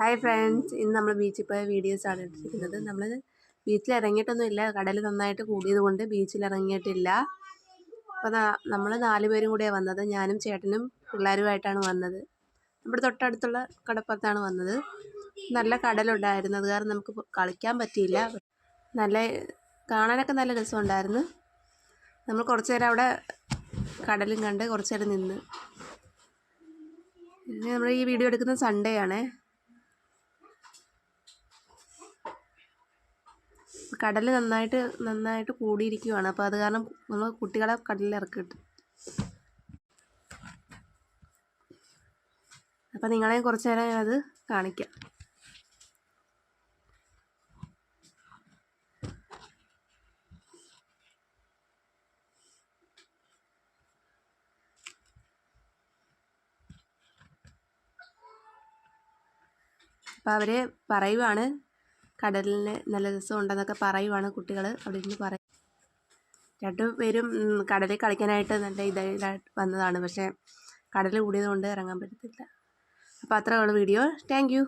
Hi friends, ഇന്ന് നമ്മൾ ബീച്ചിൽ പോയ വീഡിയോസാണ് ഇട്ടിരിക്കുന്നത്. നമ്മൾ ബീച്ചിൽ ഇറങ്ങിയിട്ടൊന്നുമില്ല, കടൽ നന്നായിട്ട് കൂടിയത് കൊണ്ട് ബീച്ചിൽ ഇറങ്ങിയിട്ടില്ല. അപ്പോൾ നമ്മൾ 4 പേരും കൂടിയാണ് വന്നത്. ഞാനും ചേട്ടനും പിള്ളേരുമായിട്ടാണ് വന്നത്. നമ്മുടെ തൊട്ടടുത്തുള്ള കടപ്പുറത്താണ് വന്നത്. നല്ല കടലുണ്ടായിരുന്നു, അത് കാരണം നമുക്ക് കളിക്കാൻ പറ്റിയില്ല. നല്ല കാണാനൊക്കെ നല്ല രസമുണ്ടായിരുന്നു. നമ്മൾ കുറച്ച് നേരം അവിടെ കടലും കണ്ട് കുറച്ച് നേരം നിന്ന്. പിന്നെ നമ്മൾ ഈ വീഡിയോ എടുക്കുന്നത് സൺഡേ ആണേ. കടൽ നന്നായിട്ട് കൂടിയിരിക്കുകയാണ്. അപ്പോൾ അത് കാരണം നമ്മൾ കുട്ടികളെ കടലിൽ ഇറക്കിയിട്ട്. അപ്പോൾ നിങ്ങളെ കുറച്ച് നേരം അത് കാണിക്കാം. അപ്പോൾ അവർ പറയുവാണ് കടലിന് നല്ല രസമുണ്ടെന്നൊക്കെ പറയുവാണ് കുട്ടികൾ അവിടെ ഇരുന്ന് പറയും. 2 പേരും കടലിൽ കളിക്കാനായിട്ട് നല്ല ഇതായിട്ട് വന്നതാണ്. പക്ഷേ കടൽ കൂടിയത് കൊണ്ട് ഇറങ്ങാൻ പറ്റത്തില്ല. അപ്പോൾ അത്രേ ഉള്ളൂ വീഡിയോ. Thank you.